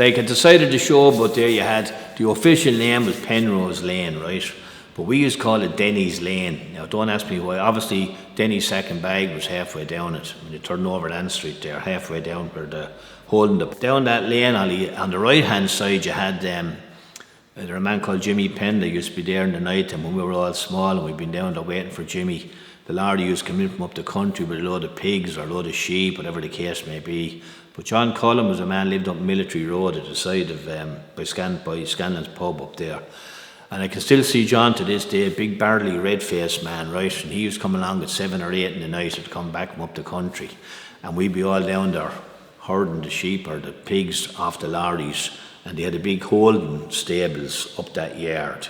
like at the side of the show, but there you had, the official name was Penrose Lane, right? But we used to call it Dennys Lane. Now don't ask me why. Obviously, Denny's second bag was halfway down it. When you turn over Ann Street there, halfway down where the holding the down that lane, on the right hand side you had there a man called Jimmy Penn that used to be there in the night, and when we were all small and we'd been down there waiting for Jimmy, the Lord used to come in from up the country with a load of pigs or a load of sheep, whatever the case may be. But John Cullen was a man lived up Military Road at the side of by Scanlon's pub up there. And I can still see John to this day, a big barley red-faced man, right? And he was coming along at 7 or 8 in the night to come back from up the country. And we'd be all down there herding the sheep or the pigs off the lorries. And they had a big holding stables up that yard.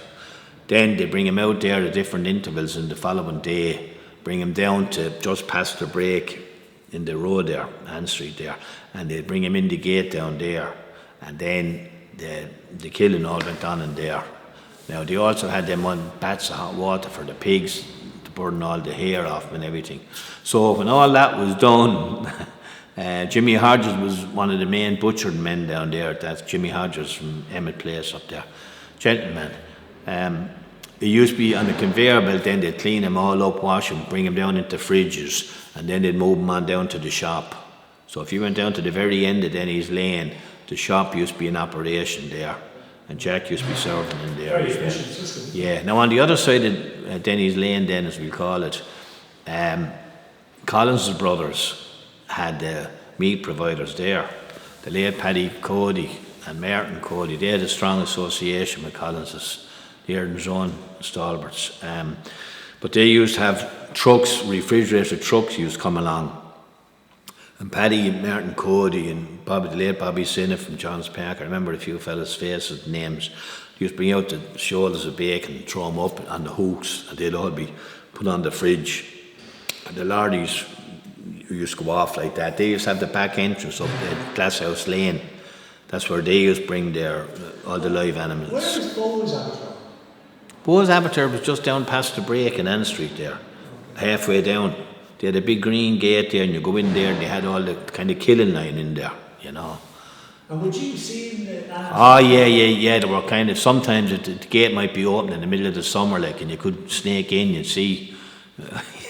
Then they bring him out there at different intervals in the following day, bring him down to just past the break in the road there, Ann Street there. And they'd bring him in the gate down there. And then the killing all went on in there. Now, they also had them on bats of hot water for the pigs to burn all the hair off them and everything. So when all that was done, Jimmy Hodges was one of the main butchered men down there. That's Jimmy Hodges from Emmett Place up there. Gentleman. It used to be on the conveyor belt, then they'd clean them all up, wash them, bring them down into fridges, and then they'd move them on down to the shop. So if you went down to the very end of Dennys Lane, the shop used to be in operation there. And Jack used to be serving in there. Very efficient system. Yeah. Now on the other side of Dennys Lane, then as we call it, Collins' brothers had the meat providers there. The late Paddy Cody and Martin Cody, they had a strong association with Collins's. They had their own stalwarts. But they used to have trucks, refrigerated trucks used to come along. And Paddy and Martin Cody and the late Bobby Sinnott from Johns Park, I remember a few fellas' faces, names. They used to bring out the shoulders of bacon and throw them up on the hooks, and they'd all be put on the fridge. And the lorries used to go off like that. They used to have the back entrance up the Glasshouse Lane. That's where they used to bring their all the live animals. Where was Bowes Abattoir? Bowes Abattoir was just down past the break in Ann Street there, halfway down. They had a big green gate there, and you go in there, and they had all the kind of killing line in there, you know. And would you see the animals? Oh, yeah. They were kind of, sometimes the gate might be open in the middle of the summer, like, and you could snake in and see. You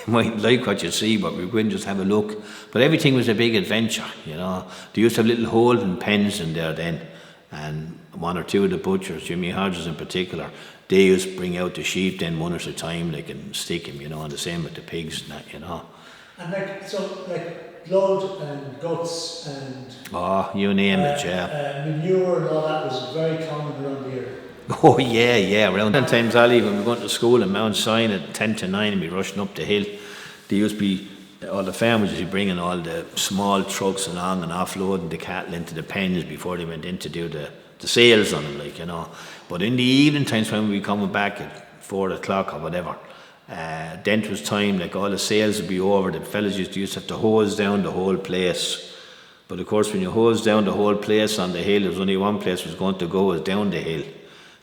might like what you see, but we wouldn't just have a look. But everything was a big adventure, you know. They used to have little holding pens in there then, and one or two of the butchers, Jimmy Hodges in particular, they used to bring out the sheep then one at a time, like, and stick them, you know, and the same with the pigs and that, you know. And like blood and guts and you name it, yeah. Manure and all that was very common around here. Oh yeah. Around that times Ali, when we went to school in Mount Sion at 10 to 9 and be rushing up the hill, there used to be all the farmers used to be bringing all the small trucks along and offloading the cattle into the pens before they went in to do the sales on them, like, you know. But in the evening times when we were coming back at 4 o'clock or whatever, then it was time, like all the sales would be over, the fellas used to have to hose down the whole place. But of course when you hose down the whole place on the hill, there was only one place was going to go, was down the hill.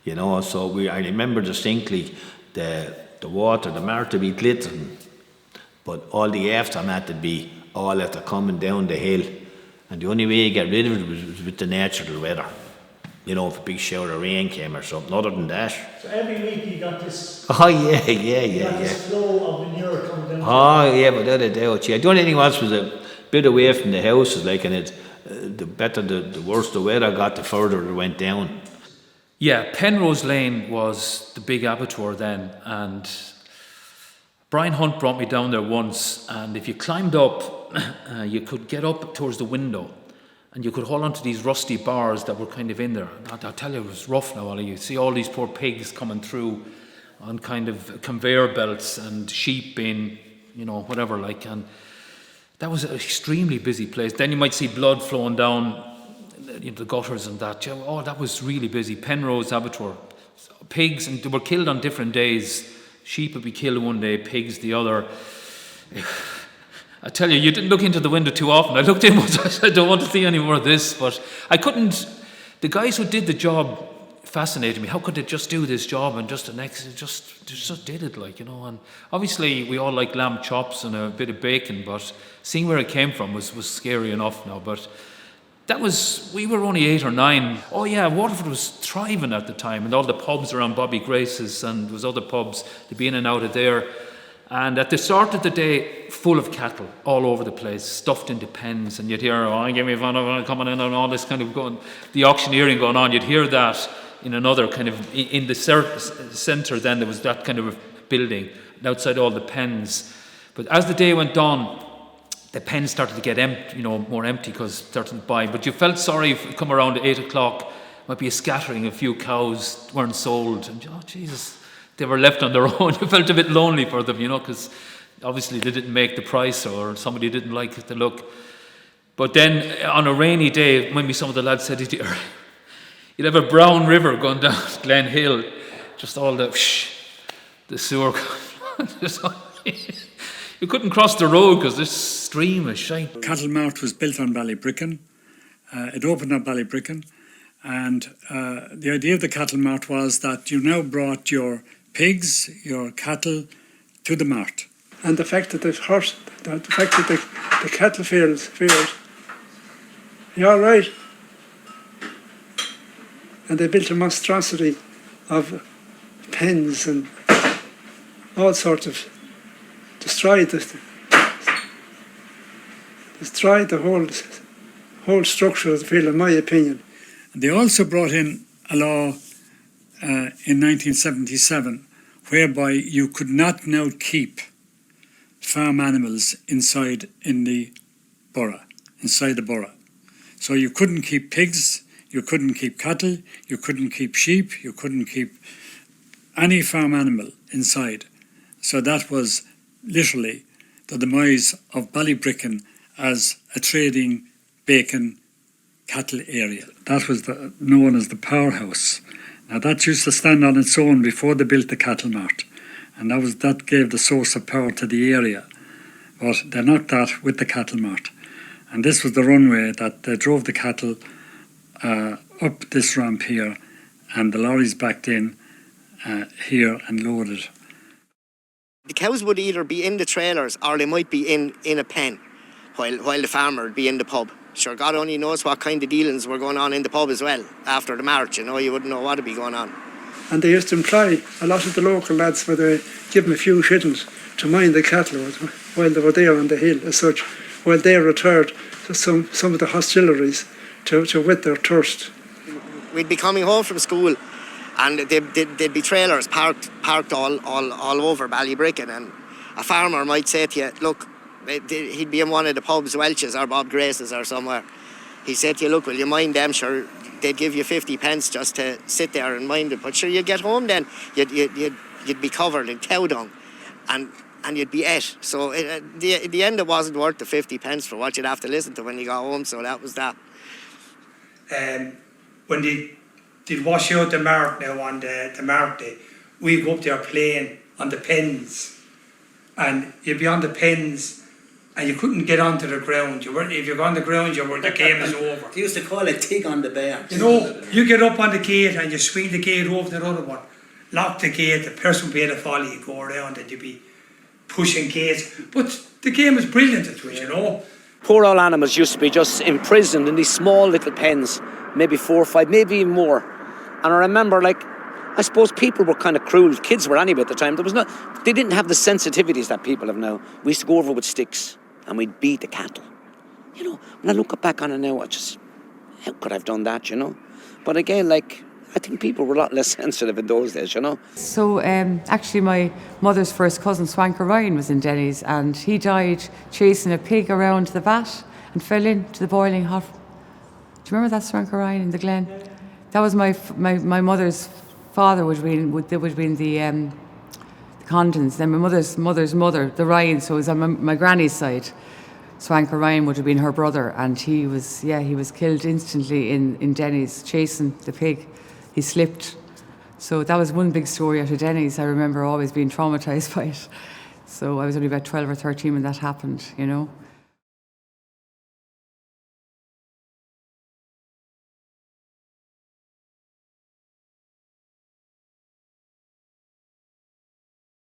You know, so I remember distinctly the water, the Mart would be glittering, but all the aftermath would be all after coming down the hill. And the only way you get rid of it was with the natural weather. You know, if a big shower of rain came or something, other than that. So every week you got this. Oh, yeah. This flow of manure coming down. Oh, yeah, without a doubt, yeah. The only thing was a bit away from the houses, like, and the better, the worse the weather got, the further it went down. Yeah, Penrose Lane was the big abattoir then, and Brian Hunt brought me down there once, and if you climbed up, you could get up towards the window, and you could hold onto these rusty bars that were kind of in there. I'll tell you, it was rough now, Ollie. You see all these poor pigs coming through on kind of conveyor belts and sheep being, you know, whatever, like, and that was an extremely busy place. Then you might see blood flowing down, you know, the gutters and that. Oh, that was really busy. Penrose Abattoir. Pigs, and they were killed on different days. Sheep would be killed one day, pigs the other. I tell you, you didn't look into the window too often. I looked in once, I said, I don't want to see any more of this, but I couldn't. The guys who did the job fascinated me. How could they just do this job and just the next, they just did it, like, you know. And obviously we all like lamb chops and a bit of bacon, but seeing where it came from was scary enough now. But we were only 8 or 9. Oh yeah, Waterford was thriving at the time, and all the pubs around Bobby Grace's, and there was other pubs, to be in and out of there. And at the start of the day, full of cattle all over the place, stuffed into pens, and you'd hear, oh, give me one coming in, and all this kind of the auctioneering going on. You'd hear that in another kind of, in the centre then there was that kind of building, outside all the pens. But as the day went on, the pens started to get empty, more empty because started to buy. But you felt sorry if you come around at 8 o'clock, might be a scattering, a few cows weren't sold, and oh Jesus, they were left on their own. You felt a bit lonely for them, because obviously they didn't make the price or somebody didn't like the look. But then on a rainy day, maybe some of the lads said, you'd have a brown river going down Glen Hill, just all the sewer. You couldn't cross the road because this stream of shite. Cattle Mart was built on Ballybricken. It opened on Ballybricken. And the idea of the Cattle Mart was that you now brought your pigs, your cattle, to the mart. And the fact that the cattle fields, you're all right. And they built a monstrosity of pens and all sorts of destroyed the whole structure of the field, in my opinion. And they also brought in a law in 1977 whereby you could not now keep farm animals inside the borough. So you couldn't keep pigs, you couldn't keep cattle, you couldn't keep sheep, you couldn't keep any farm animal inside. So that was literally the demise of Ballybricken as a trading bacon cattle area. That was known as the powerhouse. Now that used to stand on its own before they built the Cattle Mart, and that gave the source of power to the area. But they knocked that with the Cattle Mart, and this was the runway that they drove the cattle up this ramp here, and the lorries backed in here and loaded. The cows would either be in the trailers or they might be in a pen while the farmer would be in the pub. Sure, God only knows what kind of dealings were going on in the pub as well after the march. You wouldn't know what would be going on. And they used to employ a lot of the local lads, where they give them a few shillings to mind the cattle while they were there on the hill as such, while they retired to some of the hostilleries to whet their thirst. We'd be coming home from school and there'd be trailers parked all over Ballybricken, and a farmer might say to you, look, he'd be in one of the pubs, Welch's or Bob Grace's or somewhere. He said to you, look, will you mind them? Sure, they'd give you 50 pence just to sit there and mind it. But sure, you'd get home then, you'd be covered in cow dung and you'd be ate. So at the end, it wasn't worth the 50 pence for what you'd have to listen to when you got home. So that was that. When they'd wash out the Mart now on the Mart day, we'd go up there playing on the pens. And you'd be on the pens and you couldn't get onto the ground. If you're on the ground, the game is over. They used to call it tick on the bear. You get up on the gate and you swing the gate over the other one, lock the gate, the person paid a folly, you go around and you'd be pushing gates. But the game was brilliant at it, Poor old animals used to be just imprisoned in these small little pens, maybe 4 or 5, maybe even more. And I remember, I suppose people were kind of cruel. Kids were anyway at the time. They didn't have the sensitivities that people have now. We used to go over with sticks and we'd beat the cattle. When I look back on it now, how could I have done that, But again, I think people were a lot less sensitive in those days, So actually my mother's first cousin, Swanker Ryan, was in Dennys, and he died chasing a pig around the vat and fell into the boiling hot. Do you remember that, Swanker Ryan, in the Glen? That was my mother's father would have been the Condons. Then my mother's mother, the Ryan, so it was on my granny's side. Swanker Ryan would have been her brother, and he was killed instantly in Dennys chasing the pig. He slipped. So that was one big story out of Dennys. I remember always being traumatised by it. So I was only about 12 or 13 when that happened,